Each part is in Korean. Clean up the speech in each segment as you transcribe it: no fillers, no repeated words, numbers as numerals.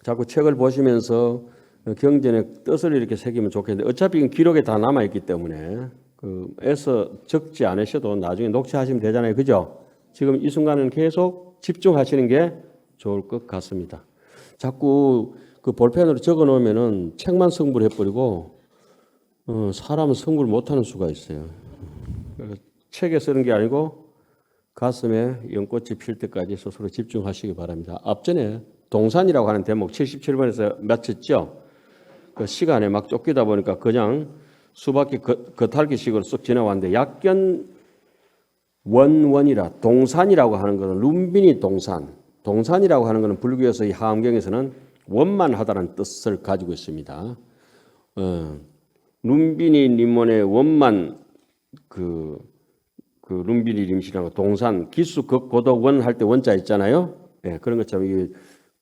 자꾸 책을 보시면서 경전의 뜻을 이렇게 새기면 좋겠는데 어차피 기록에 다 남아있기 때문에 애써 적지 않으셔도 나중에 녹취하시면 되잖아요. 그죠? 지금 이 순간은 계속 집중하시는 게 좋을 것 같습니다. 자꾸 그 볼펜으로 적어 놓으면은 책만 승부를 해버리고 사람은 승부를 못하는 수가 있어요. 책에 쓰는 게 아니고 가슴에 연꽃이 필 때까지 스스로 집중하시기 바랍니다. 앞전에 동산이라고 하는 대목 77번에서 마쳤죠. 그 시간에 막 쫓기다 보니까 그냥 수박이 겉핥기식으로 쓱 지나왔는데 약견 원원이라 동산이라고 하는 것은 룸비니 동산이라고 하는 것은 불교에서 이 하암경에서는 원만하다는 뜻을 가지고 있습니다. 룸비니 님원의 원만 그 룸비니 림시라고 동산 기수 극고덕 원 할 때 원자 있잖아요. 네, 그런 것처럼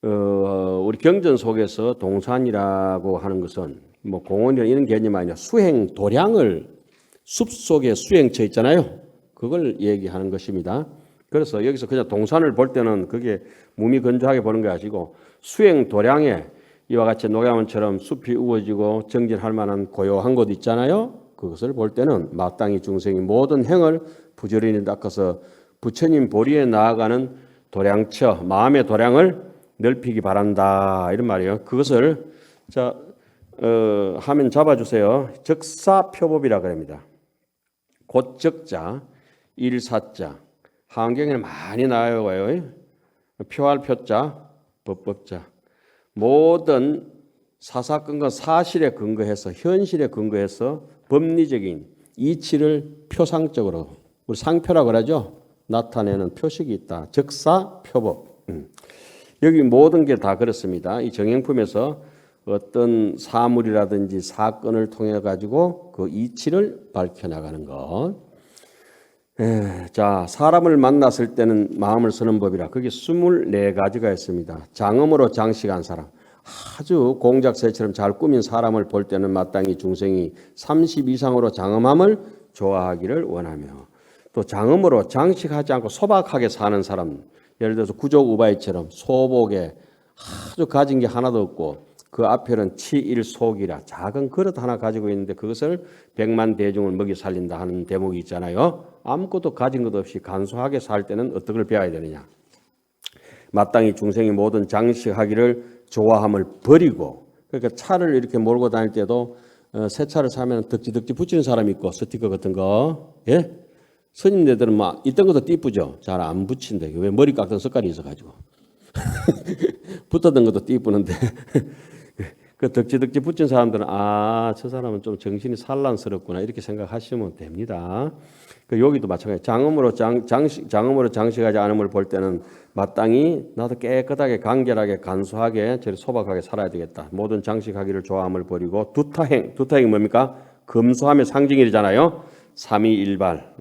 우리 경전 속에서 동산이라고 하는 것은 뭐 공원이나 이런 개념이 아니라 수행 도량을 숲속에 수행처 있잖아요. 그걸 얘기하는 것입니다. 그래서 여기서 그냥 동산을 볼 때는 그게 몸이 건조하게 보는 게 아니고 수행 도량에 이와 같이 녹야원처럼 숲이 우거지고 정진할 만한 고요한 곳 있잖아요. 그것을 볼 때는 마땅히 중생이 모든 행을 부지런히 닦아서 부처님 보리에 나아가는 도량처, 마음의 도량을 넓히기 바란다 이런 말이에요. 그것을 화면 잡아주세요. 적사표법이라 그럽니다. 곧 적자, 일사자, 한경에는 많이 나와요. 표할 표자, 법법자. 모든 사사건건 사실에 근거해서 현실에 근거해서 법리적인 이치를 표상적으로 우리 상표라고 그러죠. 나타내는 표식이 있다. 적사표법. 여기 모든 게 다 그렇습니다. 이 정행품에서 어떤 사물이라든지 사건을 통해 가지고 그 이치를 밝혀나가는 것. 자, 사람을 만났을 때는 마음을 쓰는 법이라 그게 24가지가 있습니다. 장엄으로 장식한 사람, 아주 공작새처럼 잘 꾸민 사람을 볼 때는 마땅히 중생이 30 이상으로 장엄함을 좋아하기를 원하며 또 장엄으로 장식하지 않고 소박하게 사는 사람, 예를 들어서 구족 우바이처럼 소복에 아주 가진 게 하나도 없고 그 앞에는 치일속이라 작은 그릇 하나 가지고 있는데 그것을 100만 대중을 먹이 살린다 하는 대목이 있잖아요. 아무것도 가진 것 없이 간소하게 살 때는 어떤 걸 배워야 되느냐. 마땅히 중생이 모든 장식하기를 좋아함을 버리고 그러니까 차를 이렇게 몰고 다닐 때도 새 차를 사면 덕지덕지 붙이는 사람이 있고 스티커 같은 거. 예? 스님네들은 막 있던 것도 띠쁘죠. 잘 안 붙인대. 왜 머리 깎던 습관이 있어가지고. 붙었던 것도 띠쁘는데 그 덕지덕지 붙인 사람들은 저 사람은 좀 정신이 산란스럽구나 이렇게 생각하시면 됩니다. 여기도 마찬가지. 장엄으로 장식하지 않음을 볼 때는 마땅히 나도 깨끗하게 간결하게 간소하게 저리 소박하게 살아야 되겠다. 모든 장식하기를 좋아함을 버리고 두타행이 뭡니까? 검소함의 상징이잖아요. 삼위일발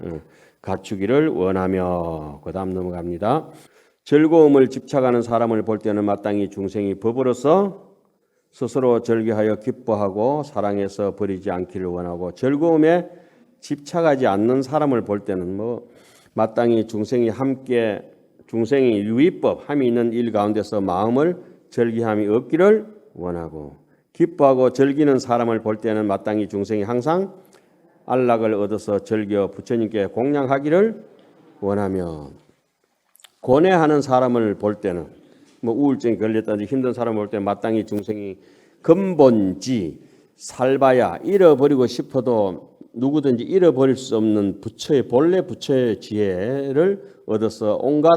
갖추기를 원하며 그 다음 넘어갑니다. 즐거움을 집착하는 사람을 볼 때는 마땅히 중생이 법으로서 스스로 절개하여 기뻐하고 사랑해서 버리지 않기를 원하고 즐거움에 집착하지 않는 사람을 볼 때는 마땅히 중생이 유의법 함이 있는 일 가운데서 마음을 절개함이 없기를 원하고 기뻐하고 즐기는 사람을 볼 때는 마땅히 중생이 항상 안락을 얻어서 즐겨 부처님께 공양하기를 원하며 고뇌하는 사람을 볼 때는 우울증이 걸렸다든지 힘든 사람을 볼 때 마땅히 중생이 근본지 살바야 잃어버리고 싶어도 누구든지 잃어버릴 수 없는 본래 부처의 지혜를 얻어서 온갖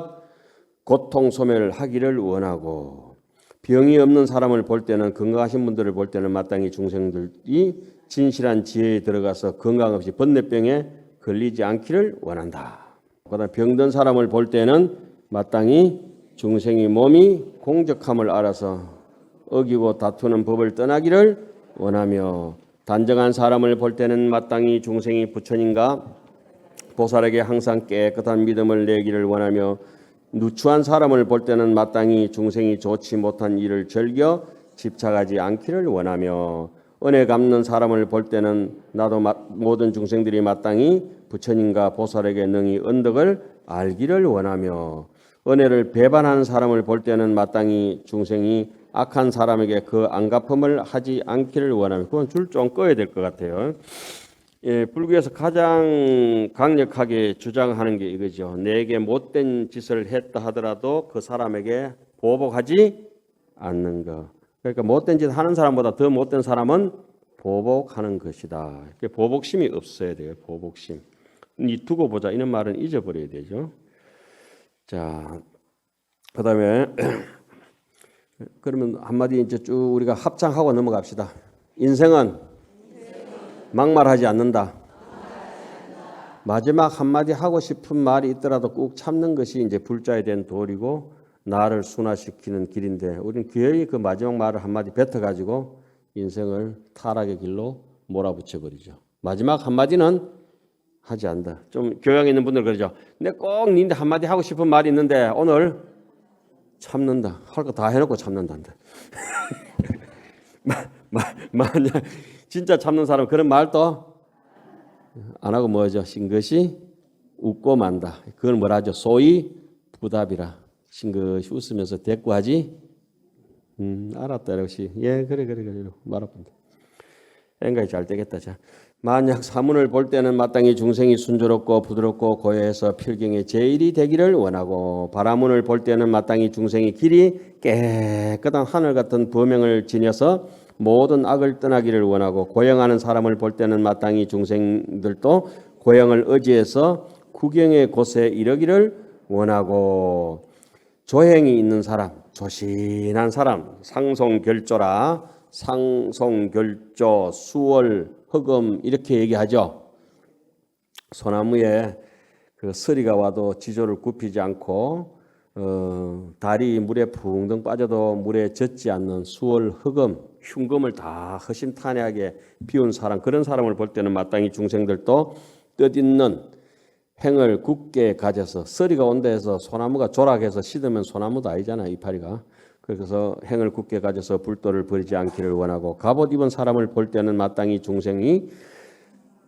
고통 소멸을 하기를 원하고 병이 없는 사람을 볼 때는 건강하신 분들을 볼 때는 마땅히 중생들이 진실한 지혜에 들어가서 건강 없이 번뇌병에 걸리지 않기를 원한다. 그다음 병든 사람을 볼 때는 마땅히 중생이 몸이 공적함을 알아서 어기고 다투는 법을 떠나기를 원하며 단정한 사람을 볼 때는 마땅히 중생이 부처님과 보살에게 항상 깨끗한 믿음을 내기를 원하며 누추한 사람을 볼 때는 마땅히 중생이 좋지 못한 일을 즐겨 집착하지 않기를 원하며 은혜 갚는 사람을 볼 때는 나도 모든 중생들이 마땅히 부처님과 보살에게 능히 언덕을 알기를 원하며 은혜를 배반하는 사람을 볼 때는 마땅히 중생이 악한 사람에게 그 안갚음을 하지 않기를 원하며 그건 줄 좀 꺼야 될 것 같아요. 예, 불교에서 가장 강력하게 주장하는 게 이거죠. 내게 못된 짓을 했다 하더라도 그 사람에게 보복하지 않는 것. 그러니까 못된 짓 하는 사람보다 더 못된 사람은 보복하는 것이다. 보복심이 없어야 돼요. 보복심. 이 두고 보자 이런 말은 잊어버려야 되죠. 자, 그다음에 그러면 한마디 이제 쭉 우리가 합창하고 넘어갑시다. 인생은 막말하지 않는다. 마지막 한마디 하고 싶은 말이 있더라도 꾹 참는 것이 이제 불자에 대한 도리고 나를 순화시키는 길인데 우리는 기어이 그 마지막 말을 한마디 뱉어가지고 인생을 타락의 길로 몰아붙여 버리죠. 마지막 한마디는 하지 않는다. 좀 교양에 있는 분들 그러죠. 근데 꼭 니한테 한마디 하고 싶은 말이 있는데 오늘 참는다. 할 거 다 해놓고 참는다는데. 만약 진짜 참는 사람 그런 말도 안 하고 뭐죠? 싱긋이 웃고 만다. 그걸 뭐라 하죠? 소위 부답이라. 싱긋이 웃으면서 대꾸하지. 알았다. 역시 예 그래 말아본다. 생각이 잘 되겠다. 자, 만약 사문을 볼 때는 마땅히 중생이 순조롭고 부드럽고 고요해서 필경의 제일이 되기를 원하고 바라문을 볼 때는 마땅히 중생이 길이 깨끗한 하늘 같은 범행을 지녀서 모든 악을 떠나기를 원하고 고행하는 사람을 볼 때는 마땅히 중생들도 고행을 의지해서 구경의 곳에 이르기를 원하고 조행이 있는 사람, 조신한 사람, 상송결조라 상송결조, 수월, 흑음 이렇게 얘기하죠. 소나무에 그 서리가 와도 지조를 굽히지 않고 달이 물에 붕덩 빠져도 물에 젖지 않는 수월, 흑음, 흉금을 다 허심탄회하게 비운 사람 그런 사람을 볼 때는 마땅히 중생들도 뜻있는 행을 굳게 가져서 서리가 온다 해서 소나무가 조락해서 시들면 소나무도 아니잖아 이파리가. 그래서 행을 굳게 가져서 불도를 버리지 않기를 원하고 갑옷 입은 사람을 볼 때는 마땅히 중생이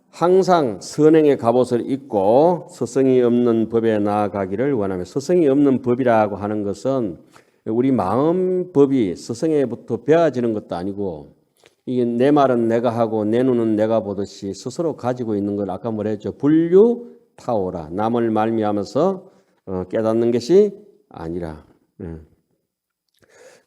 항상 선행의 갑옷을 입고 서성이 없는 법에 나아가기를 원하며 서성이 없는 법이라고 하는 것은 우리 마음 법이 서성에부터 배워지는 것도 아니고 이게 내 말은 내가 하고 내 눈은 내가 보듯이 스스로 가지고 있는 걸 아까 뭐라 했죠? 불류타오라 남을 말미암아서 깨닫는 것이 아니라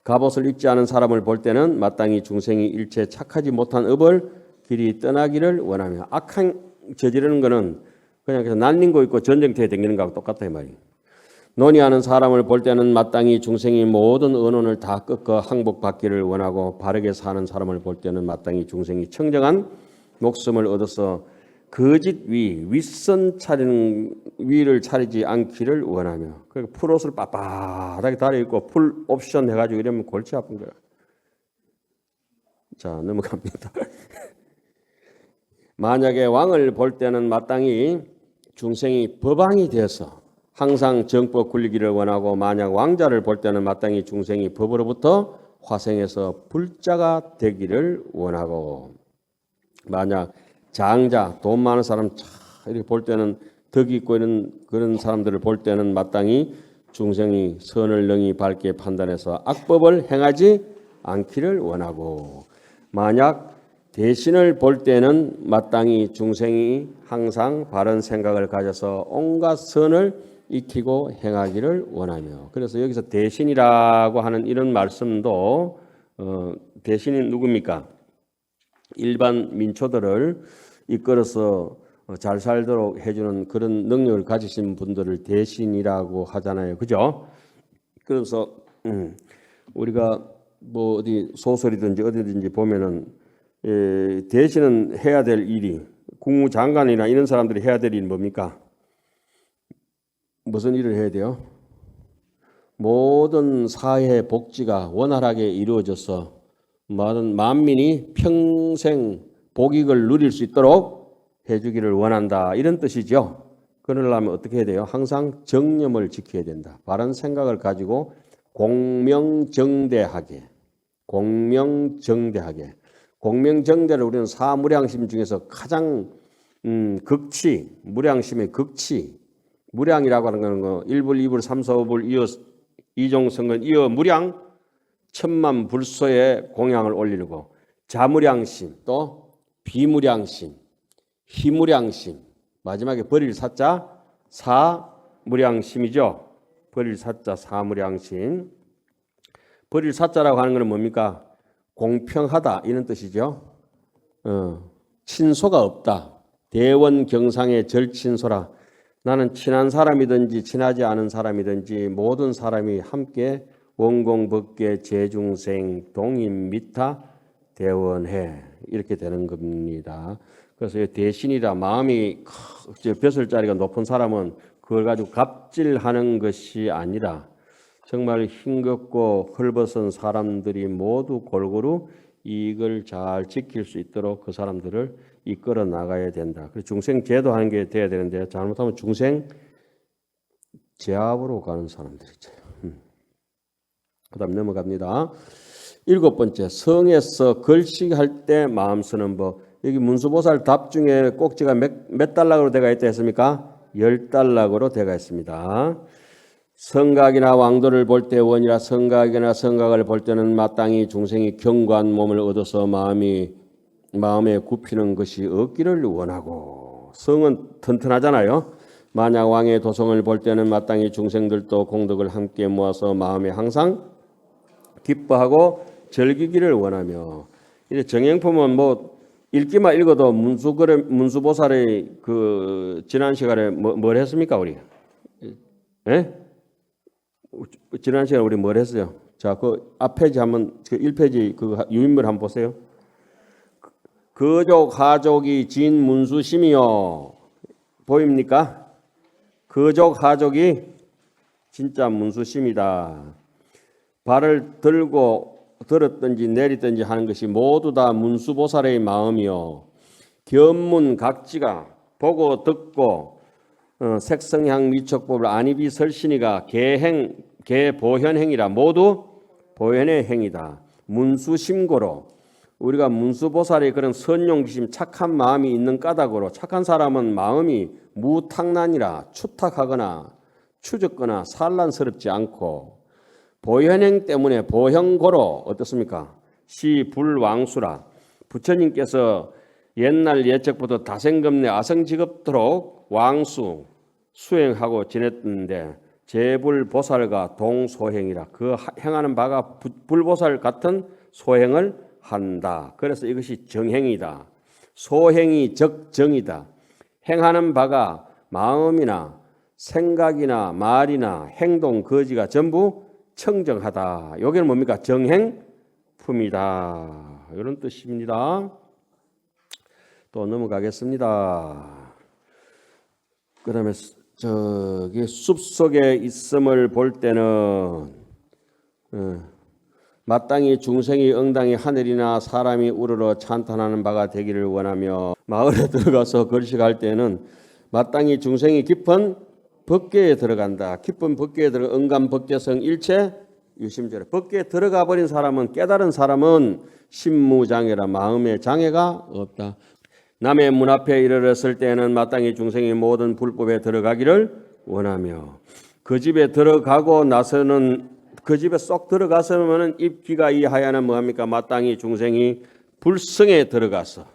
갑옷을 입지 않은 사람을 볼 때는 마땅히 중생이 일체 착하지 못한 업을 길이 떠나기를 원하며 악한 저지르는 것은 그냥 난링고 있고 전쟁터에 다니는 거하고 똑같다 이 말이에요. 논의하는 사람을 볼 때는 마땅히 중생이 모든 언론을 다 꺾어 항복받기를 원하고 바르게 사는 사람을 볼 때는 마땅히 중생이 청정한 목숨을 얻어서 거짓 윗선 차리는 위를 차리지 않기를 원하며 그러니까 풀옷을 빳빳하게 달아입고 풀 옵션 해가지고 이러면 골치 아픈 거야. 자 넘어갑니다. 만약에 왕을 볼 때는 마땅히 중생이 법왕이 되어서 항상 정법 굴리기를 원하고 만약 왕자를 볼 때는 마땅히 중생이 법으로부터 화생해서 불자가 되기를 원하고 만약 장자, 돈 많은 사람 이렇게 볼 때는 덕이 있고 이런 그런 사람들을 볼 때는 마땅히 중생이 선을 능히 밝게 판단해서 악법을 행하지 않기를 원하고 만약 대신을 볼 때는 마땅히 중생이 항상 바른 생각을 가져서 온갖 선을 익히고 행하기를 원하며 그래서 여기서 대신이라고 하는 이런 말씀도 대신이 누굽니까? 일반 민초들을 이끌어서 잘 살도록 해주는 그런 능력을 가지신 분들을 대신이라고 하잖아요. 그죠? 그래서 우리가 뭐 어디 소설이든지 어디든지 보면은 대신은 해야 될 일이 국무장관이나 이런 사람들이 해야 될 일이 뭡니까? 무슨 일을 해야 돼요? 모든 사회 복지가 원활하게 이루어져서 모든 만민이 평생 복익을 누릴 수 있도록 해주기를 원한다 이런 뜻이죠. 그러려면 어떻게 해야 돼요? 항상 정념을 지켜야 된다. 바른 생각을 가지고 공명정대하게 공명정대를 우리는 사무량심 중에서 가장 극치 무량심의 극치 무량이라고 하는 거는 1불 2불 3, 4, 5불 이어 이종성근 이어 무량 천만 불소에 공양을 올리고 자무량심 또 비무량심 희무량심 마지막에 버릴 사자 사무량심이죠. 버릴 사자 사무량심. 버릴 사자라고 하는 것은 뭡니까? 공평하다 이런 뜻이죠. 친소가 없다. 대원경상의 절친소라. 나는 친한 사람이든지 친하지 않은 사람이든지 모든 사람이 함께 원공법계 재중생 동임미타 대원해 이렇게 되는 겁니다. 그래서 대신이라 마음이 벼슬자리가 높은 사람은 그걸 가지고 갑질하는 것이 아니라 정말 싱겁고 헐벗은 사람들이 모두 골고루 이익을 잘 지킬 수 있도록 그 사람들을 이끌어 나가야 된다. 그래서 중생 제도하는 게 돼야 되는데 잘못하면 중생 제압으로 가는 사람들이죠. 그다음 넘어갑니다. 7번째, 성에서 걸식할 때 마음 쓰는 법. 여기 문수보살 답 중에 꼭지가 몇 달락으로 되어 있다 했습니까? 10달락으로 되어 있습니다. 성각이나 왕도를 볼 때 원이라 성각이나 성각을 볼 때는 마땅히 중생이 견고한 몸을 얻어서 마음에 굽히는 것이 없기를 원하고. 성은 튼튼하잖아요. 만약 왕의 도성을 볼 때는 마땅히 중생들도 공덕을 함께 모아서 마음에 항상 기뻐하고 즐기기를 원하며. 이제 정행품은 뭐 읽기만 읽어도 문수보살의 그 지난 시간에 뭘 했습니까 우리? 예? 지난 시간에 우리 뭘 했어요? 자, 그 앞페이지 한번 그 1페이지 그 유인물 한번 보세요. 거족 하족이 진 문수심이요. 보입니까? 거족 하족이 진짜 문수심이다. 발을 들었든지 내리든지 하는 것이 모두 다 문수보살의 마음이요. 견문각지가 보고 듣고 색성향 미척법을 안입이 설신이가 개보현행이라 모두 보현의 행이다. 문수심고로 우리가 문수보살의 그런 선용기심 착한 마음이 있는 까닭으로 착한 사람은 마음이 무탕란이라 추탁하거나 추적거나 산란스럽지 않고 보현행 때문에 보형고로 어떻습니까? 시불왕수라. 부처님께서 옛날 예적부터 다생겁내 아성직업도록 왕수 수행하고 지냈는데 제불보살과 동소행이라 그 행하는 바가 불보살 같은 소행을 한다. 그래서 이것이 정행이다. 소행이 적정이다. 행하는 바가 마음이나 생각이나 말이나 행동 거지가 전부 청정하다. 여기는 뭡니까? 정행품이다. 이런 뜻입니다. 또 넘어가겠습니다. 그 다음에 저기 숲속에 있음을 볼 때는 마땅히 중생이 응당히 하늘이나 사람이 우러러 찬탄하는 바가 되기를 원하며 마을에 들어가서 걸식할 때는 마땅히 중생이 깊은 법계에 들어간다. 깊은 법계에 들어가 응감 법계성 일체 유심제로. 법계에 들어가 버린 사람은 깨달은 사람은 심무장애라 마음의 장애가 없다. 남의 문 앞에 이르렀을 때는 마땅히 중생이 모든 불법에 들어가기를 원하며 그 집에 들어가고 나서는 그 집에 쏙 들어가서는 입기가 이하야는 뭐합니까? 마땅히 중생이 불성에 들어가서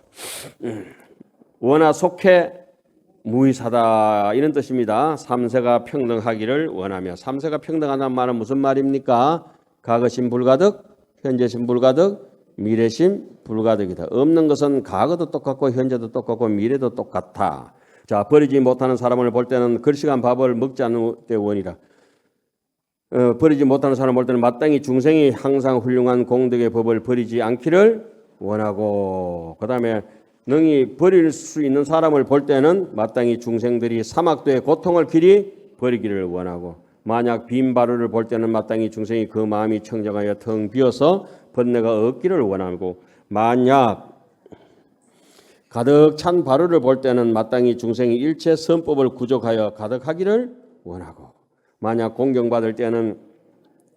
원하 속해 무의사다 이런 뜻입니다. 삼세가 평등하기를 원하며. 삼세가 평등하다는 말은 무슨 말입니까? 과거심 불가득, 현재심 불가득, 미래심 불가득이다. 없는 것은 과거도 똑같고 현재도 똑같고 미래도 똑같아. 자, 버리지 못하는 사람을 볼 때는 걸식한 밥을 먹지 않는 때 원이라. 버리지 못하는 사람을 볼 때는 마땅히 중생이 항상 훌륭한 공덕의 법을 버리지 않기를 원하고, 그 다음에 능히 버릴 수 있는 사람을 볼 때는 마땅히 중생들이 사막도의 고통을 길이 버리기를 원하고, 만약 빈 바루를 볼 때는 마땅히 중생이 그 마음이 청정하여 텅 비어서 번뇌가 없기를 원하고, 만약 가득 찬 바루를 볼 때는 마땅히 중생이 일체 선법을 구족하여 가득하기를 원하고, 만약 공경받을 때는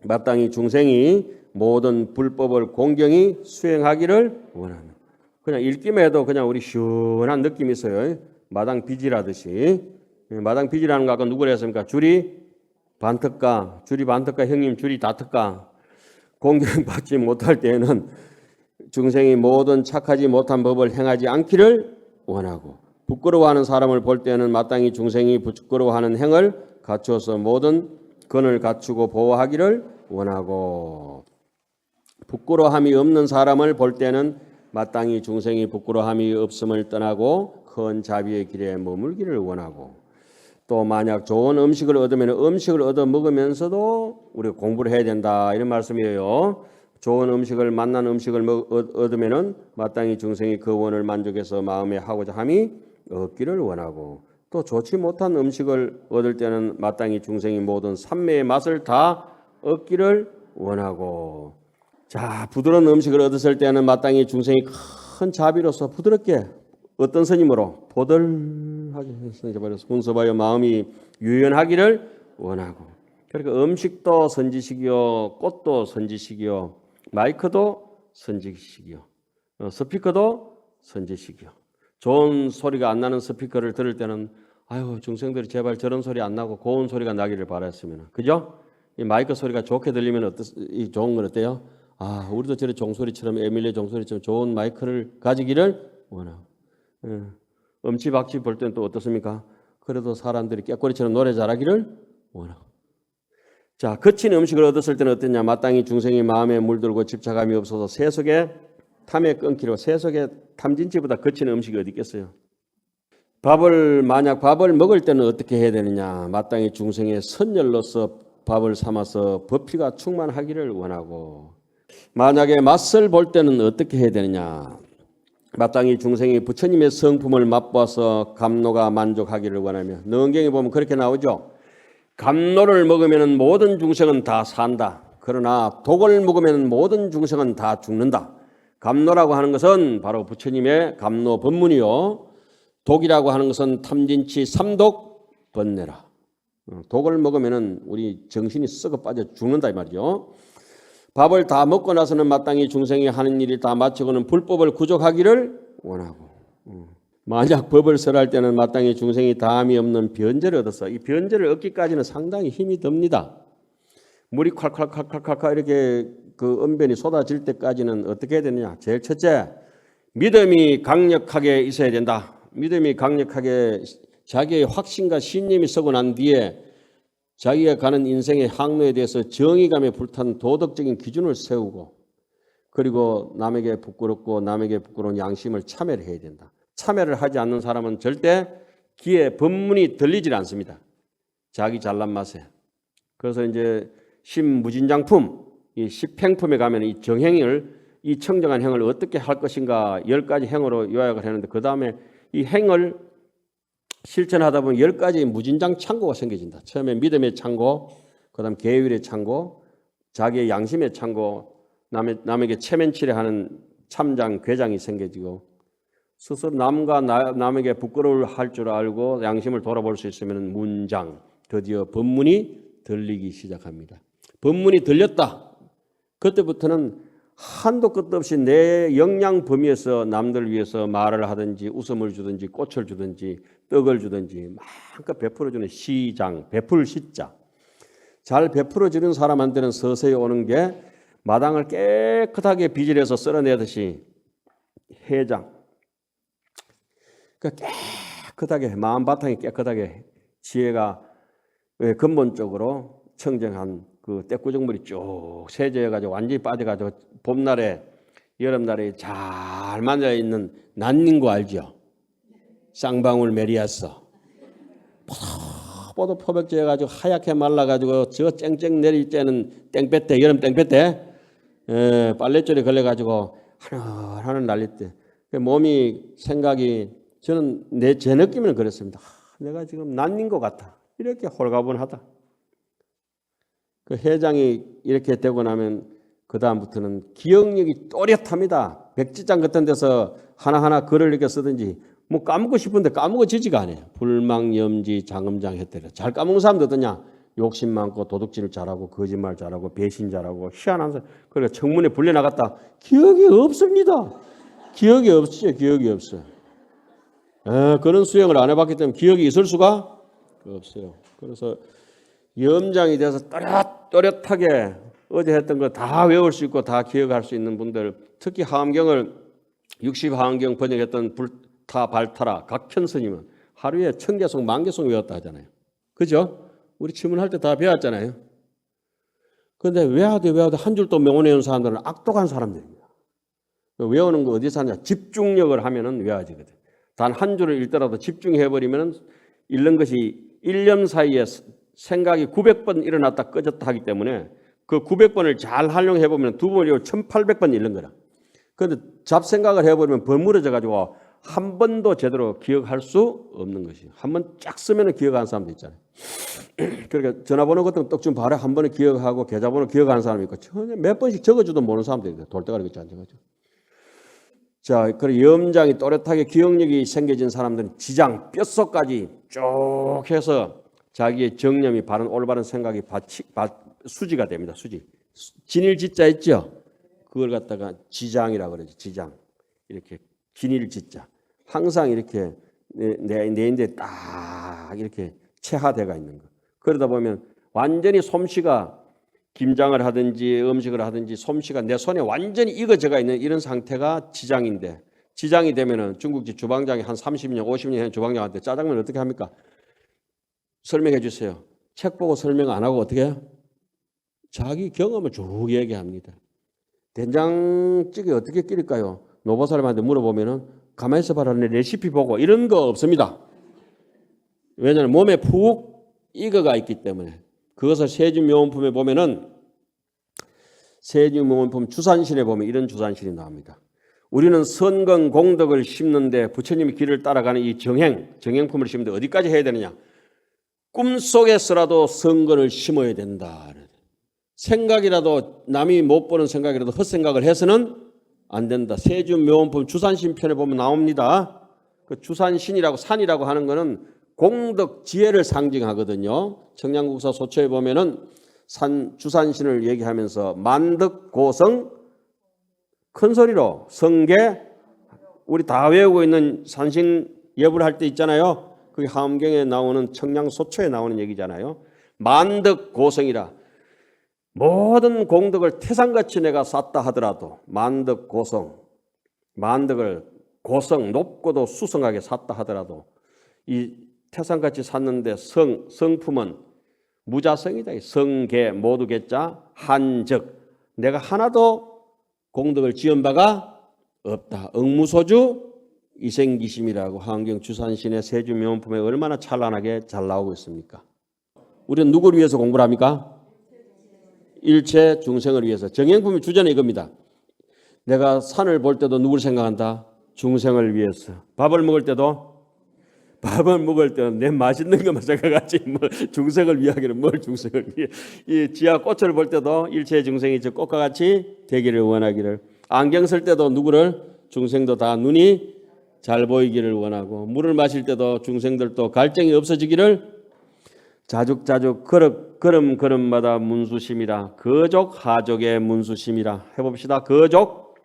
마땅히 중생이 모든 불법을 공경히 수행하기를 원하는. 그냥 읽기만 해도 그냥 우리 시원한 느낌이 있어요. 마당 비지라듯이. 마당 비지라는 거 아까 누구를 했습니까? 줄이 반특가, 형님 줄이 다특가. 공경받지 못할 때에는 중생이 모든 착하지 못한 법을 행하지 않기를 원하고 부끄러워하는 사람을 볼 때는 마땅히 중생이 부끄러워하는 행을 갖추어서 모든 근을 갖추고 보호하기를 원하고 부끄러움이 없는 사람을 볼 때는 마땅히 중생이 부끄러움이 없음을 떠나고 큰 자비의 길에 머물기를 원하고 또 만약 좋은 음식을 얻으면 음식을 얻어 먹으면서도 우리가 공부를 해야 된다 이런 말씀이에요. 좋은 음식을 맛난 음식을 얻으면은 마땅히 중생이 그 원을 만족해서 마음에 하고자 함이 얻기를 원하고 또 좋지 못한 음식을 얻을 때는 마땅히 중생이 모든 삼매의 맛을 다 얻기를 원하고 자 부드러운 음식을 얻었을 때는 마땅히 중생이 큰 자비로서 부드럽게 어떤 스님으로 보들하게 해서 군서바여 마음이 유연하기를 원하고 그러니까 음식도 선지식이요 꽃도 선지식이요 마이크도 선지식이요 스피커도 선지식이요 좋은 소리가 안 나는 스피커를 들을 때는 아유 중생들이 제발 저런 소리 안 나고 고운 소리가 나기를 바랐으면 그죠? 이 마이크 소리가 좋게 들리면 이 좋은 건 어때요? 아 우리도 저런 종소리처럼 에밀리 종소리처럼 좋은 마이크를 가지기를 원하고 음치박치 볼 때는 또 어떻습니까? 그래도 사람들이 깨꼬리처럼 노래 잘하기를 원하고 자 거친 음식을 얻었을 때는 어땠냐 마땅히 중생이 마음에 물들고 집착함이 없어서 세속에 탐에 끊기로 세속의 탐진치보다 거친 음식이 어디 있겠어요? 만약 밥을 먹을 때는 어떻게 해야 되느냐 마땅히 중생의 선열로서 밥을 삼아서 법피가 충만하기를 원하고 만약에 맛을 볼 때는 어떻게 해야 되느냐 마땅히 중생이 부처님의 성품을 맛보아서 감노가 만족하기를 원하며 능경에 보면 그렇게 나오죠. 감노를 먹으면 모든 중생은 다 산다. 그러나 독을 먹으면 모든 중생은 다 죽는다. 감노라고 하는 것은 바로 부처님의 감노 법문이요. 독이라고 하는 것은 탐진치 삼독 번뇌라. 독을 먹으면 우리 정신이 썩어 빠져 죽는다 이 말이죠. 밥을 다 먹고 나서는 마땅히 중생이 하는 일이 다 마치고는 불법을 구족하기를 원하고 만약 법을 설할 때는 마땅히 중생이 다함이 없는 변제를 얻어서 이 변제를 얻기까지는 상당히 힘이 듭니다. 물이 콸콸콸콸콸 이렇게 그 언변이 쏟아질 때까지는 어떻게 해야 되느냐. 제일 첫째 믿음이 강력하게 있어야 된다. 믿음이 강력하게 자기의 확신과 신념이 서고 난 뒤에 자기가 가는 인생의 항로에 대해서 정의감에 불탄 도덕적인 기준을 세우고 그리고 남에게 부끄럽고 남에게 부끄러운 양심을 참여를 해야 된다. 참여를 하지 않는 사람은 절대 귀에 법문이 들리질 않습니다. 자기 잘난 맛에. 그래서 이제 신무진장품, 이 십행품에 가면 이 정행을 이 청정한 행을 어떻게 할 것인가 10가지 행으로 요약을 했는데 그 다음에 이 행을 실천하다 보면 10가지 무진장 창고가 생겨진다. 처음에 믿음의 창고, 그 다음 계율의 창고, 자기의 양심의 창고, 남에게 체면치레하는 참장, 괴장이 생겨지고 스스로 남과 남에게 부끄러울 할 줄 알고 양심을 돌아볼 수 있으면 문장, 드디어 법문이 들리기 시작합니다. 법문이 들렸다. 그때부터는 한도 끝도 없이 내 역량 범위에서 남들 위해서 말을 하든지 웃음을 주든지 꽃을 주든지 떡을 주든지 마음껏 베풀어주는 시장, 베풀 시자. 잘 베풀어주는 사람한테는 서서히 오는 게 마당을 깨끗하게 비질해서 썰어내듯이 해장. 그러니까 깨끗하게 마음바탕이 깨끗하게 지혜가 근본적으로 청정한 그 떼꾸정물이 쭉 세져가지고 완전히 빠져가지고 봄날에 여름날에 잘 만져 있는 난닝구 알죠? 쌍방울 메리아서 포도 표백져가지고 하얗게 말라가지고 저 쨍쨍 내릴 때는 땡볕대 여름 땡볕대 빨래줄에 걸려가지고 하늘 날릴 때 몸이 생각이 저는 제 느낌은 그랬습니다. 내가 지금 난닝 것 같아. 이렇게 홀가분하다. 그 해장이 이렇게 되고 나면 그 다음부터는 기억력이 또렷합니다. 백지장 같은 데서 하나하나 글을 이렇게 쓰든지 뭐 까먹고 싶은데 까먹어지지가 않아요. 불망염지 장음장 했대요. 잘 까먹는 사람도 어떠냐? 욕심 많고 도둑질 잘하고 거짓말 잘하고 배신 잘하고 희한한 사람. 그러니까 청문회 불려나갔다. 기억이 없습니다. 기억이 없죠. 기억이 없어요. 그런 수행을 안 해봤기 때문에 기억이 있을 수가 없어요. 그래서 염장이 돼서 또렷하게 어제 했던 거 다 외울 수 있고 다 기억할 수 있는 분들, 특히 하암경을 60하암경 번역했던 불타 발타라 각현 스님은 하루에 1000개송, 10,000개송 외웠다 하잖아요. 그죠? 우리 질문할 때 다 배웠잖아요. 그런데 외워도 한 줄도 못 외우는 사람들은 악독한 사람들입니다. 외우는 거 어디서 하냐? 집중력을 하면은 외워지거든. 단 한 줄을 읽더라도 집중해버리면 읽는 것이 1년 사이에 생각이 900번 일어났다 꺼졌다 하기 때문에 그 900번을 잘 활용해보면 두 번이고 1800번 읽는 거라. 그런데 잡생각을 해버리면 버무려져 가지고 한 번도 제대로 기억할 수 없는 것이에요. 한 번 쫙 쓰면 기억하는 사람도 있잖아요. 그러니까 전화번호 같은 거 떡 좀 바로 한 번에 기억하고 계좌번호 기억하는 사람이 있고 몇 번씩 적어주도 모르는 사람도 있어요. 돌대가리 같이 앉아가지고. 자, 그리고 염장이 또렷하게 기억력이 생겨진 사람들은 지장, 뼛속까지 쭉 해서 자기의 정념이 바른 올바른 생각이 수지가 됩니다. 수지. 진일지자 있죠? 그걸 갖다가 지장이라고 그러죠. 지장. 이렇게 진일지자. 항상 이렇게 내 인대에 딱 이렇게 체화되어 있는 거. 그러다 보면 완전히 솜씨가 김장을 하든지 음식을 하든지 솜씨가 내 손에 완전히 익어져가 있는 이런 상태가 지장인데, 지장이 되면은 중국집 주방장이 한 30년, 50년 한 주방장한테 짜장면 어떻게 합니까? 설명해 주세요. 책 보고 설명 안 하고 어떻게 해요? 자기 경험을 쭉 얘기합니다. 된장찌개 어떻게 끓일까요? 노보 사람한테 물어보면은 가만히 있어봐라, 내 레시피 보고 이런 거 없습니다. 왜냐하면 몸에 푹 익어가 있기 때문에. 그것을 세준명언품에 보면은 세준명언품 주산신에 보면 이런 주산신이 나옵니다. 우리는 선건 공덕을 심는데 부처님의 길을 따라가는 이 정행품을 심는데 어디까지 해야 되느냐? 꿈속에서라도 선건을 심어야 된다. 생각이라도 남이 못 보는 생각이라도 헛생각을 해서는 안 된다. 세준명언품 주산신 편에 보면 나옵니다. 그 주산신이라고 산이라고 하는 것은 공덕 지혜를 상징하거든요. 청량국사 소처에 보면은 주산신을 얘기하면서 만덕 고성 큰 소리로 성계 우리 다 외우고 있는 산신 예불 할 때 있잖아요. 그게 하암경에 나오는 청량소처에 나오는 얘기잖아요. 만덕 고성이라 모든 공덕을 태산같이 내가 쌓다 하더라도 만덕 고성 만덕을 고성 높고도 수성하게 쌓다 하더라도 이 태산같이 샀는데 성품은 무자성이다. 성계 모두 개자 한적 내가 하나도 공덕을 지은 바가 없다. 응무소주 이생기심이라고 하암경 주산신의 세준명언품에 얼마나 찬란하게 잘 나오고 있습니까? 우리는 누구를 위해서 공부를 합니까? 일체 중생을 위해서. 정행품의 주제는 이겁니다. 내가 산을 볼 때도 누구를 생각한다? 중생을 위해서. 밥을 먹을 때도 내 맛있는 것만 생각하지 뭐 중생을 위하기는 뭘 중생을 위해. 이 지하 꽃을 볼 때도 일체 중생이 저 꽃과 같이 되기를 원하기를. 안경 쓸 때도 누구를? 중생도 다 눈이 잘 보이기를 원하고. 물을 마실 때도 중생들도 갈증이 없어지기를. 자죽자죽 걸음걸음마다 문수심이라. 거족 하족의 문수심이라. 해봅시다. 거족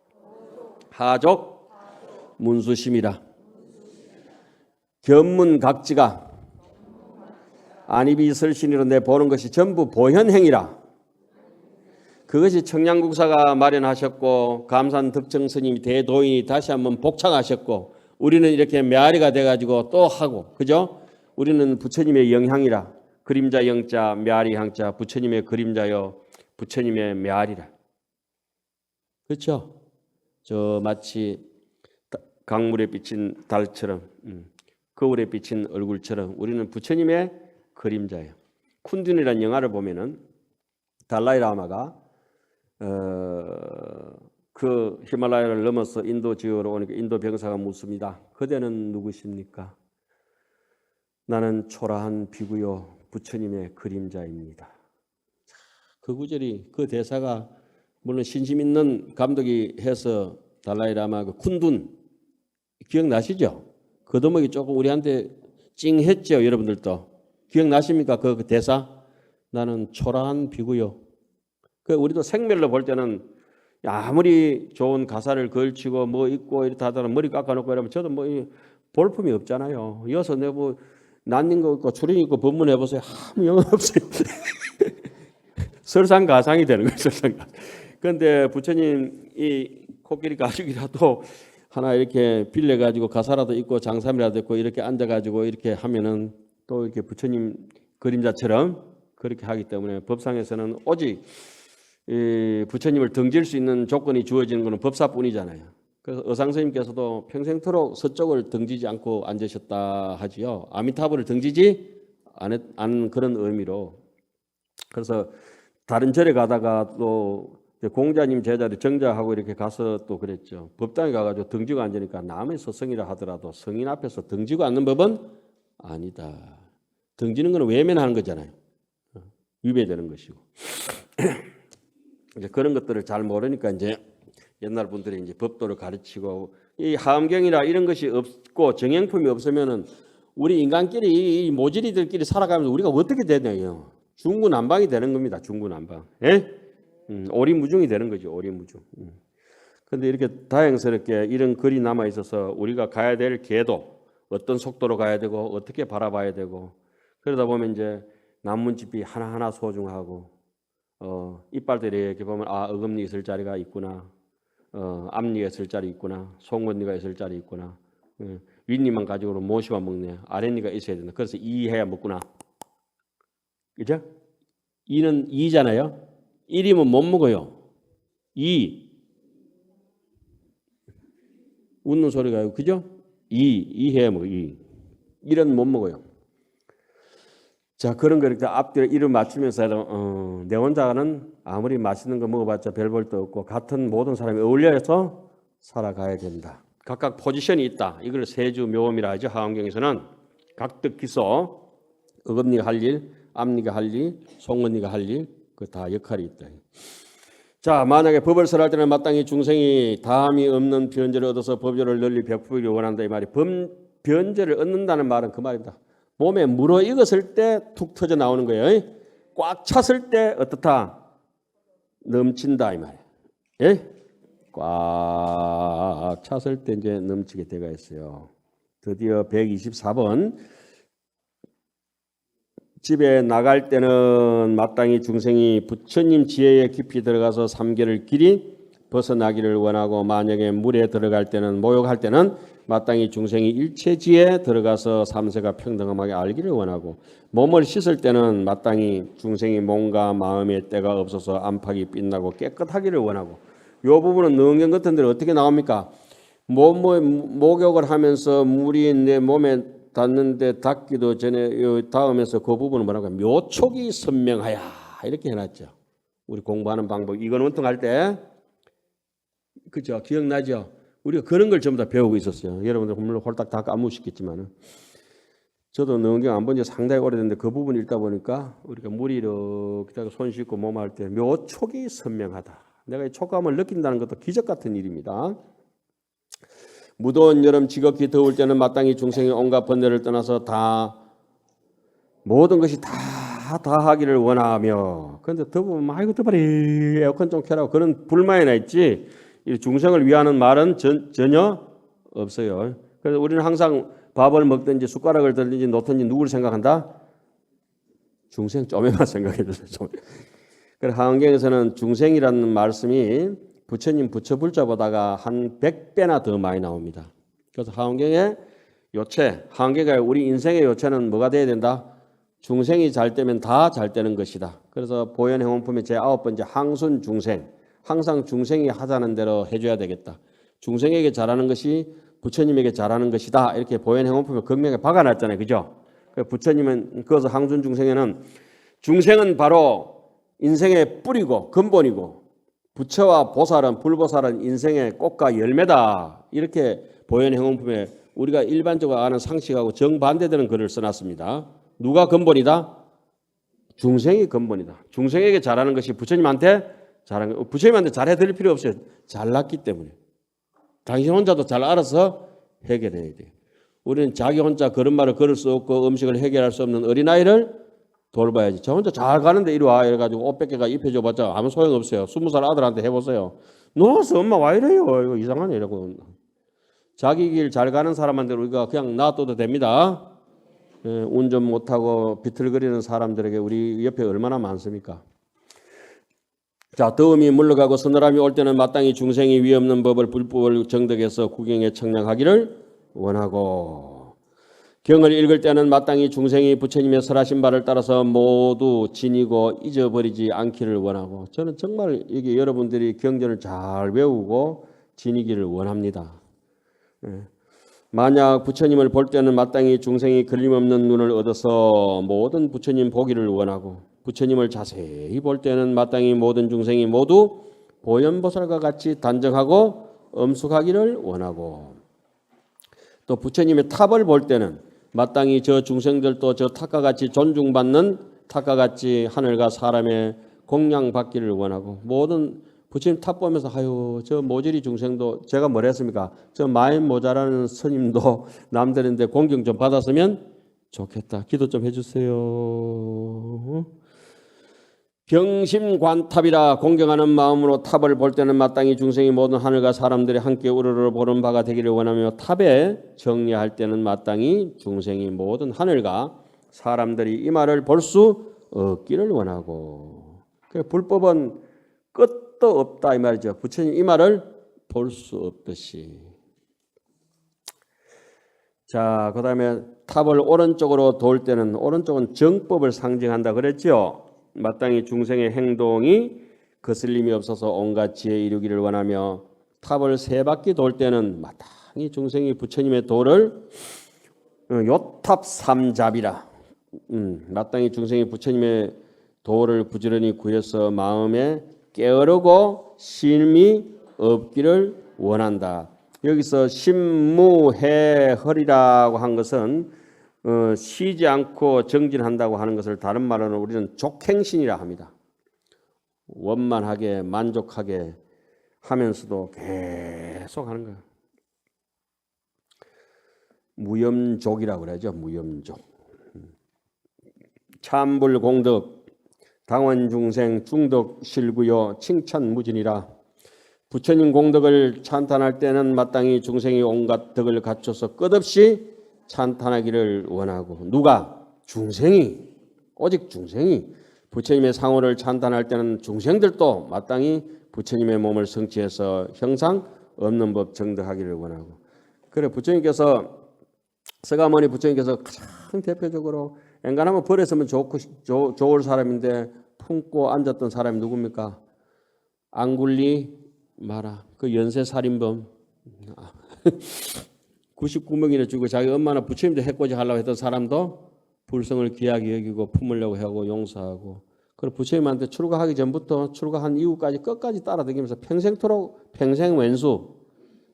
하족 문수심이라. 견문각지가 안입이 설신이로 내 보는 것이 전부 보현행이라. 그것이 청량국사가 마련하셨고 감산덕정 스님이 대도인이 다시 한번 복창하셨고 우리는 이렇게 메아리가 돼가지고 또 하고 그죠? 우리는 부처님의 영향이라. 그림자 영자 메아리 향자 부처님의 그림자요 부처님의 메아리라. 그렇죠? 저 마치 강물에 비친 달처럼 거울에 비친 얼굴처럼 우리는 부처님의 그림자예요. 쿤둔이라는 영화를 보면은 달라이 라마가 그 히말라야를 넘어서 인도 지역으로 오니까 인도 병사가 묻습니다. 그대는 누구십니까? 나는 초라한 비구요 부처님의 그림자입니다. 그 구절이 그 대사가 물론 신심 있는 감독이 해서 달라이 라마 그 쿤둔 기억나시죠? 그 도목이 조금 우리한테 찡했죠. 여러분들도 기억나십니까? 그 대사? 나는 초라한 비구요. 그 우리도 생멸로 볼 때는 아무리 좋은 가사를 걸치고 뭐 입고 이렇다 하더라도 머리 깎아놓고 이러면 저도 뭐 볼품이 없잖아요. 이어서 내가 난닝 거 있고 추린 있고 법문해 보세요. 아무 영혼 없어요. 설상가상이 되는 거예요. 설상가상. 그런데 부처님 이 코끼리 가죽이라도 하나 이렇게 빌려가지고 가사라도 입고 장삼이라도 입고 이렇게 앉아가지고 이렇게 하면은 또 이렇게 부처님 그림자처럼 그렇게 하기 때문에 법상에서는 오직 이 부처님을 등질 수 있는 조건이 주어지는 것은 법사뿐이잖아요. 그래서 의상스님께서도 평생토록 서쪽을 등지지 않고 앉으셨다 하지요. 아미타불을 등지지 않은 그런 의미로. 그래서 다른 절에 가다가 또 공자님 제자들 정자하고 이렇게 가서 또 그랬죠. 법당에 가가지고 등지고 앉으니까 남의 서성이라 하더라도 성인 앞에서 등지고 앉는 법은 아니다. 등지는 것은 외면하는 거잖아요. 위배되는 것이고. 이제 그런 것들을 잘 모르니까 이제 옛날 분들이 이제 법도를 가르치고 이 하엄경이라 이런 것이 없고 정형품이 없으면은 우리 인간끼리 이 모질이들끼리 살아가면서 우리가 어떻게 되냐요. 중구난방이 되는 겁니다. 중구난방. 예? 오리무중이 되는 거죠. 오리무중. 그런데 이렇게 다행스럽게 이런 글이 남아 있어서 우리가 가야 될 궤도, 어떤 속도로 가야 되고 어떻게 바라봐야 되고 그러다 보면 이제 남문집이 하나하나 소중하고 이빨들이 이렇게 보면 아 어금니 있을 자리가 있구나, 앞니가 있을 자리 있구나, 송곳니가 있을 자리 있구나, 윗니만 가지고는 못이만 먹네, 아랫니가 있어야 된다. 그래서 이해야 먹구나. 그죠? 이는 이잖아요. 1이면 못 먹어요. 2. 웃는 소리가 그죠? 2해야 먹어. 1은 못 먹어요. 자, 그런 거 이렇게 앞뒤로 1을 맞추면서 내 혼자는 아무리 맛있는 거 먹어봤자 별 볼도 없고 같은 모든 사람이 어울려서 살아가야 된다. 각각 포지션이 있다. 이걸 세주 묘음이라 하죠. 하엄경에서는 각득 기소, 어금니가 할 일, 앞니가 할 일, 송곳니가 할 일, 그 다 역할이 있다. 자, 만약에 법을 설할 때는 마땅히 중생이 다함이 없는 변제를 얻어서 법조를 널리 베푸기를 원한다 이 말이. 변제를 얻는다는 말은 그 말입니다. 몸에 물어 익었을 때 툭 터져 나오는 거예요. 꽉 찼을 때 어떻다? 넘친다 이 말이에요. 예? 꽉 찼을 때 이제 넘치게 되가 있어요. 드디어 124번. 집에 나갈 때는 마땅히 중생이 부처님 지혜에 깊이 들어가서 삼계를 길이 벗어나기를 원하고 만약에 물에 들어갈 때는 목욕할 때는 마땅히 중생이 일체지에 들어가서 삼세가 평등하게 알기를 원하고 몸을 씻을 때는 마땅히 중생이 몸과 마음의 때가 없어서 안팎이 빛나고 깨끗하기를 원하고 이 부분은 능경 같은 데는 어떻게 나옵니까? 목욕을 하면서 물이 내 몸에 닿는데 닿기도 전에 다음에서 그 부분은 뭐라고 하면 묘촉이 선명하야 이렇게 해놨죠. 우리 공부하는 방법 이건 원통할 때 그죠? 기억나죠? 우리가 그런 걸 전부 다 배우고 있었어요. 여러분들 물론 홀딱 다 까무시겠지만 저도 능경 안 본 지 상당히 오래됐는데 그 부분 읽다 보니까 우리가 물이 이렇게 손 씻고 몸 할 때 묘촉이 선명하다. 내가 이 촉감을 느낀다는 것도 기적 같은 일입니다. 무더운 여름 지극히 더울 때는 마땅히 중생이 온갖 번뇌를 떠나서 다 모든 것이 다 하기를 원하며 그런데 더우면 아이고 더봐라 에어컨 좀 켜라고 그런 불만이 나 있지 이 중생을 위하는 말은 전혀 없어요. 그래서 우리는 항상 밥을 먹든지 숟가락을 들든지 놓든지 누구를 생각한다? 중생 쪼매만 생각해 주세요. 그래서 하엄경에서는 중생이라는 말씀이 부처님 부처불자보다가 한 100배나 더 많이 나옵니다. 그래서 하엄경의 요체, 하엄경의 우리 인생의 요체는 뭐가 돼야 된다? 중생이 잘 되면 다 잘 되는 것이다. 그래서 보현행원품의 제9번째 항순중생, 항상 중생이 하자는 대로 해줘야 되겠다. 중생에게 잘하는 것이 부처님에게 잘하는 것이다. 이렇게 보현행원품에 극명하게 박아놨잖아요. 그죠? 부처님은 그것을 항순중생에는 중생은 바로 인생의 뿌리고 근본이고 부처와 보살은 불보살은 인생의 꽃과 열매다. 이렇게 보현행원품에 우리가 일반적으로 아는 상식하고 정반대되는 글을 써놨습니다. 누가 근본이다? 중생이 근본이다. 중생에게 잘하는 것이 부처님한테 잘하는 거. 부처님한테 잘해드릴 필요 없어요. 잘났기 때문에. 당신 혼자도 잘 알아서 해결해야 돼요. 우리는 자기 혼자 그런 말을 걸을 수 없고 음식을 해결할 수 없는 어린아이를 돌봐야지. 저 혼자 잘 가는데 이리 와 이래가지고 옷 뺏겨가 입혀줘봤자 아무 소용없어요. 20살 아들한테 해보세요. 누워서 엄마 와 이래요. 이거 이상하네 이러고. 자기 길 잘 가는 사람한테 우리가 그냥 놔둬도 됩니다. 운전 못하고 비틀거리는 사람들에게 우리 옆에 얼마나 많습니까? 자, 더움이 물러가고 서늘함이 올 때는 마땅히 중생이 위 없는 법을 불법을 정덕해서 구경에 청량하기를 원하고, 경을 읽을 때는 마땅히 중생이 부처님의 설하신 바를 따라서 모두 지니고 잊어버리지 않기를 원하고, 저는 정말 이게 여러분들이 경전을 잘 외우고 지니기를 원합니다. 만약 부처님을 볼 때는 마땅히 중생이 걸림없는 눈을 얻어서 모든 부처님 보기를 원하고, 부처님을 자세히 볼 때는 마땅히 모든 중생이 모두 보현보살과 같이 단정하고 엄숙하기를 원하고, 또 부처님의 탑을 볼 때는 마땅히 저 중생들도 저 탑과 같이 존중받는 탑과 같이 하늘과 사람의 공양받기를 원하고, 모든 부처님 탑 보면서 아유 저 모질이 중생도 제가 뭘 했습니까? 저 마인 모자라는 스님도 남들인데 공경 좀 받았으면 좋겠다. 기도 좀 해주세요. 경심관탑이라 공경하는 마음으로 탑을 볼 때는 마땅히 중생이 모든 하늘과 사람들이 함께 우러러 보는 바가 되기를 원하며, 탑에 정리할 때는 마땅히 중생이 모든 하늘과 사람들이 이 말을 볼 수 없기를 원하고, 불법은 끝도 없다 이 말이죠. 부처님 이 말을 볼 수 없듯이. 자, 그 다음에 탑을 오른쪽으로 돌 때는, 오른쪽은 정법을 상징한다 그랬죠. 마땅히 중생의 행동이 거슬림이 없어서 온갖 지혜 이루기를 원하며, 탑을 세 바퀴 돌 때는 마땅히 중생이 부처님의 도를 요탑 삼잡이라, 마땅히 중생이 부처님의 도를 부지런히 구해서 마음에 깨어르고 심이 없기를 원한다. 여기서 심무해허리라고 한 것은 쉬지 않고 정진한다고 하는 것을 다른 말로는 우리는 족행신이라 합니다. 원만하게 만족하게 하면서도 계속 하는 거예요. 무염족이라고 그러죠. 무염족. 참불공덕 당원중생 중덕실구요 칭찬무진이라, 부처님 공덕을 찬탄할 때는 마땅히 중생이 온갖 덕을 갖춰서 끝없이 찬탄하기를 원하고, 누가? 중생이, 오직 중생이 부처님의 상호를 찬탄할 때는 중생들도 마땅히 부처님의 몸을 성취해서 형상 없는 법 정덕하기를 원하고. 그래 부처님께서, 서가모니 부처님께서 가장 대표적으로 엔간하면 버렸으면 좋을 사람인데 품고 앉았던 사람이 누굽니까? 앙굴리 마라, 그 연쇄살인범. 99명이나 죽고 자기 엄마나 부처님도 해코지 하려고 했던 사람도 불성을 귀하게 여기고 품으려고 하고 용서하고, 그리고 부처님한테 출가하기 전부터 출가한 이후까지 끝까지 따라다니면서 평생토록 평생 왼수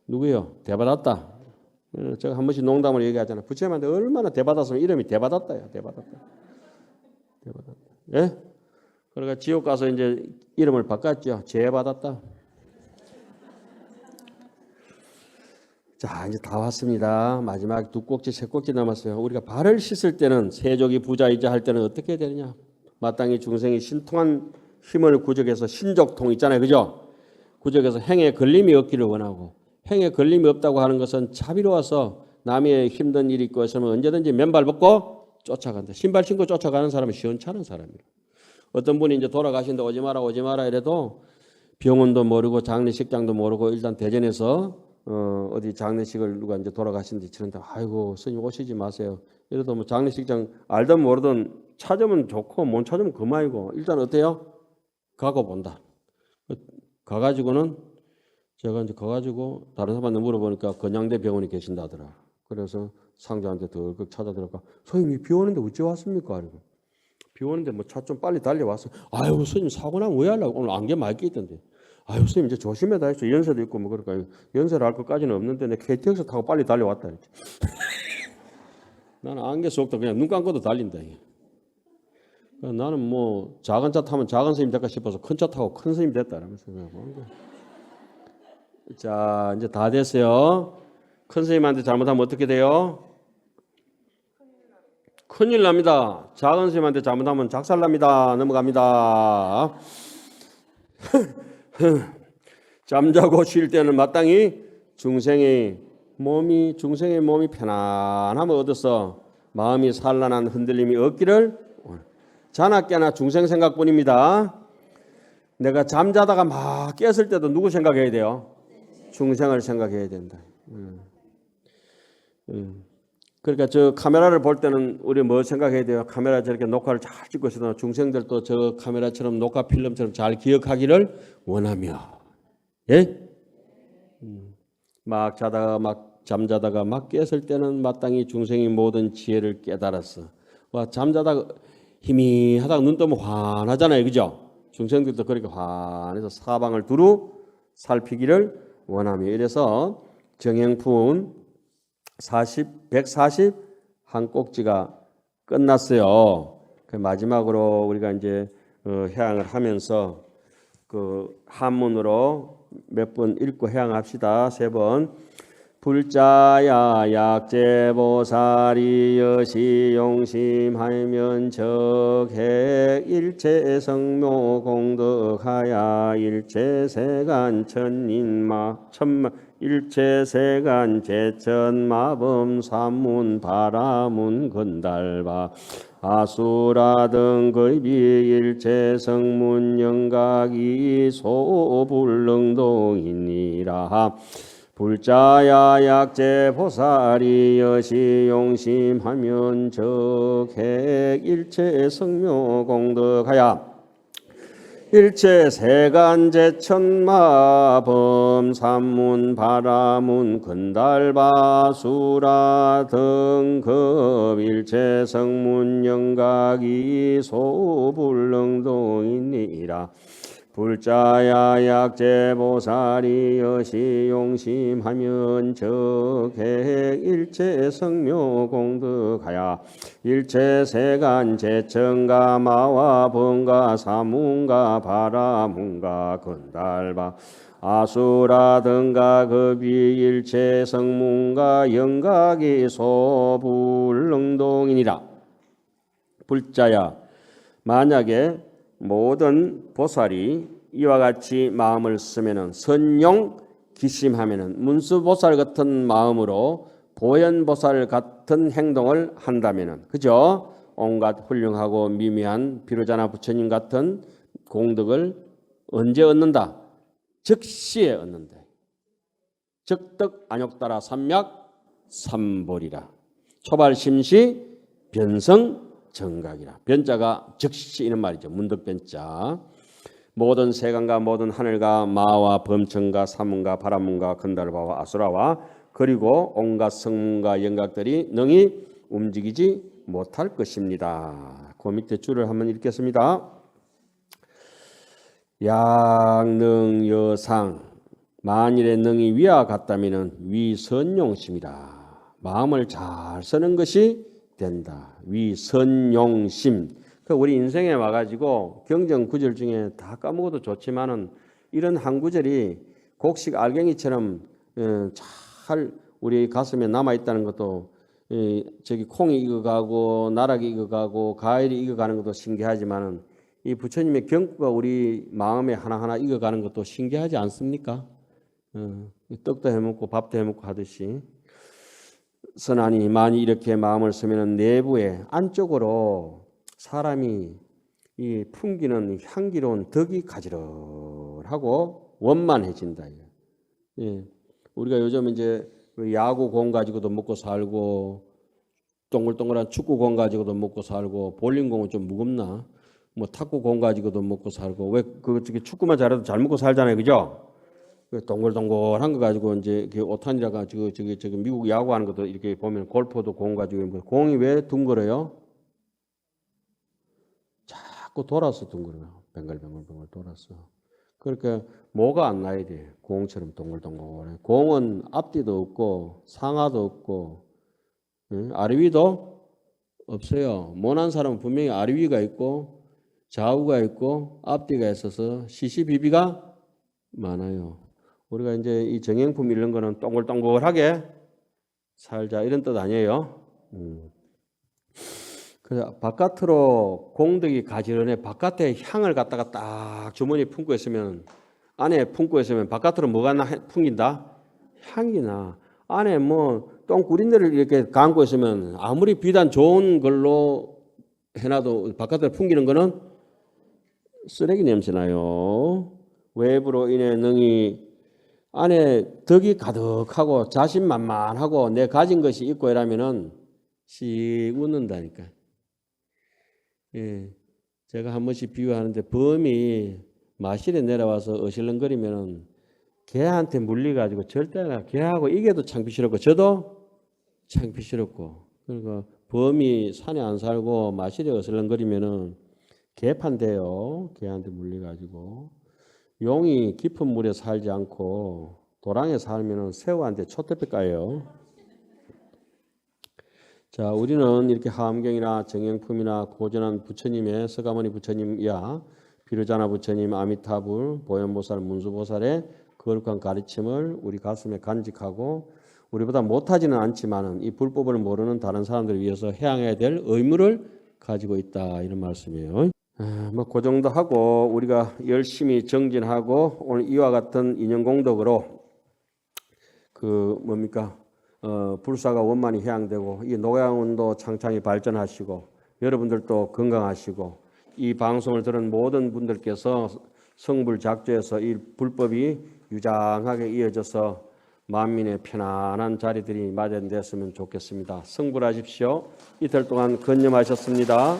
누구요? 대받았다. 제가 한 번씩 농담을 얘기하잖아요. 부처님한테 얼마나 대받았으면 이름이 대받았다요. 대받았다. 예? 그러니까 지옥 가서 이제 이름을 바꿨죠. 죄받았다. 자, 이제 다 왔습니다. 마지막 두 꼭지, 세 꼭지 남았어요. 우리가 발을 씻을 때는, 세족이 부자이자 할 때는 어떻게 해야 되느냐? 마땅히 중생이 신통한 힘을 구적해서, 신족통 있잖아요. 그죠? 구적해서 행에 걸림이 없기를 원하고, 행에 걸림이 없다고 하는 것은 자비로워서 남의 힘든 일이 있고 있으면 언제든지 맨발 벗고 쫓아간다. 신발 신고 쫓아가는 사람은 시원찮은 사람이에요. 어떤 분이 이제 돌아가신데 오지 마라 이래도 병원도 모르고 장례식장도 모르고 일단 대전에서 어디 장례식을 누가 이제 돌아가신데 치는데, 아이고 스님 오시지 마세요. 이래도 뭐 장례식장 알든 모르든 찾으면 좋고 못 찾으면 그만이고, 일단 어때요? 가고 본다. 가가지고는 제가 이제 가가지고 다른 사람한테 물어보니까 건양대 병원에 계신다 하더라. 그래서 상자한테 덜컥 찾아들어가, 스님 비 오는데 어찌 왔습니까? 비 오는데 뭐 차 좀 빨리 달려왔어. 아유 스님 사고 나면 왜 하려고, 오늘 안개 맑게 있던데. 아유 스님 이제 조심해다 했어. 연세도 있고 뭐 그럴까. 연세를 할 것까지는 없는데 내 KTX 타고 빨리 달려왔다. 나는 안개 속도 그냥 눈 감고도 달린다. 나는 뭐 작은 차 타면 작은 스님 될까 싶어서 큰 차 타고 큰 스님 됐다. 자 이제 다 됐어요. 큰 스님한테 잘못하면 어떻게 돼요? 큰일 납니다. 작은 스님한테 잘못하면 작살납니다. 넘어갑니다. 잠자고 쉴 때는 마땅히 중생의 몸이 편안함을 얻어서 마음이 산란한 흔들림이 없기를, 자나 깨나 중생 생각뿐입니다. 내가 잠자다가 막 깼을 때도 누구 생각해야 돼요? 중생을 생각해야 된다. 그러니까 저 카메라를 볼 때는 우리 뭐 생각해야 돼요? 카메라 저렇게 녹화를 잘 찍고 있어도 중생들도 저 카메라처럼 녹화 필름처럼 잘 기억하기를 원하며, 예? 막 자다가 막 잠자다가 막 깼을 때는 마땅히 중생이 모든 지혜를 깨달았어. 와, 잠자다가 희미하다가 눈 뜨면 환하잖아요, 그죠? 중생들도 그렇게 환해서 사방을 두루 살피기를 원하며, 이래서 정행품 140 한 꼭지가 끝났어요. 마지막으로 우리가 이제 해양을 하면서 그 한문으로 몇 번 읽고 해양합시다. 3번. 불자야 약제보살이 여시용심하면 적해 일체성묘 공덕하야 일체세간 천인마 천마 일체세간 제천마범 삼문 바라문 건달바 아수라 등 거비 일체성문 영각이 소불능동이니라. 불자야 약제 보살이 여시용심하면 적해 일체 성묘 공덕하야 일체 세간 제천마범 삼문 바라문 건달바 수라 등급 일체 성문 영각이 소불능동이니라. 불자야 약제보살이 여시용심하면 적해 일체성묘 공덕하야 일체세간 제천가 마와 번가 사문가 바라문가 건달바 아수라 등가 급이 일체성문가 영각이 소불능동이니라. 불자야 만약에 모든 보살이 이와 같이 마음을 쓰면은 선용 기심하면은 문수보살 같은 마음으로 보현보살 같은 행동을 한다면은, 그죠? 온갖 훌륭하고 미미한 비로자나 부처님 같은 공덕을 언제 얻는다? 즉시에 얻는다. 적덕 안욕따라 삼약 삼보리라. 초발심시 변성 정각이라. 변자가 즉시 이런 말이죠. 문득변자. 모든 세간과 모든 하늘과 마와 범천과 사문과 바람문과 건달바와 아수라와 그리고 온갖 성문과 영각들이 능히 움직이지 못할 것입니다. 그 밑에 줄을 한번 읽겠습니다. 양능여상 만일의 능이 위와 같다면 위선용심이라. 마음을 잘 쓰는 것이 된다. 위선용심. 우리 인생에 와가지고 경전 구절 중에 다 까먹어도 좋지만은 이런 한 구절이 곡식 알갱이처럼 잘 우리 가슴에 남아 있다는 것도, 저기 콩이 익어가고 나락이 익어가고 과일이 익어가는 것도 신기하지만은 이 부처님의 경구가 우리 마음에 하나하나 익어가는 것도 신기하지 않습니까? 떡도 해먹고 밥도 해먹고 하듯이. 선하니 많이 이렇게 마음을 쓰면 내부에 안쪽으로 사람이 이 풍기는 향기로운 덕이 가지런하고 원만해진다. 예. 우리가 요즘 이제 야구공 가지고도 먹고 살고 동글동글한 축구공 가지고도 먹고 살고 볼링공은 좀 무겁나? 뭐 탁구공 가지고도 먹고 살고 왜 그 축구만 잘해도 잘 먹고 살잖아요, 그죠? 동글동글한 거 가지고 이제 오탄이라 가지고 저기 미국 야구하는 것도 이렇게 보면 골프도 공 가지고 공이 왜 둥글어요? 자꾸 돌아서 둥글어요. 뱅글뱅글 돌아서. 그러니까 뭐가 안 나야 돼. 공처럼 동글동글. 공은 앞뒤도 없고 상하도 없고 아래위도 없어요. 못난 사람은 분명히 아래위가 있고 좌우가 있고 앞뒤가 있어서 시시비비가 많아요. 우리가 이제 이 정행품 이런 거는 동글동글하게 살자 이런 뜻 아니에요. 그래서 바깥으로 공덕이 가지런해 바깥에 향을 갖다가 딱 주머니에 품고 있으면 안에 품고 있으면 바깥으로 뭐가 풍긴다? 향이 나. 안에 뭐 똥구린내를 이렇게 감고 있으면 아무리 비단 좋은 걸로 해놔도 바깥으로 풍기는 거는 쓰레기 냄새 나요. 외부로 인해 능히 안에 덕이 가득하고 자신만만하고 내 가진 것이 있고 이러면은 씩 웃는다니까. 예, 제가 한 번씩 비유하는데 범이 마실에 내려와서 어실렁거리면은 개한테 물려가지고 절대 개하고 이게도 창피스럽고 저도 창피스럽고 그러니까 범이 산에 안 살고 마실에 어슬렁거리면은 개판돼요. 개한테 물려가지고 용이 깊은 물에 살지 않고 도랑에 살면은 새우한테 초대배 까요. 자, 우리는 이렇게 하암경이나 정영품이나 고전한 부처님의 서가모니 부처님이야 비로자나 부처님, 아미타불, 보현보살, 문수보살의 거룩한 가르침을 우리 가슴에 간직하고 우리보다 못하지는 않지만은 이 불법을 모르는 다른 사람들을 위해서 해양해야 될 의무를 가지고 있다 이런 말씀이에요. 그 정도 하고 우리가 열심히 정진하고 오늘 이와 같은 인연공덕으로 불사가 원만히 해양되고 이 녹양원도 창창히 발전하시고 여러분들도 건강하시고 이 방송을 들은 모든 분들께서 성불작조해서 이 불법이 유장하게 이어져서 만민의 편안한 자리들이 마련됐으면 좋겠습니다. 성불하십시오. 이틀 동안 건념하셨습니다.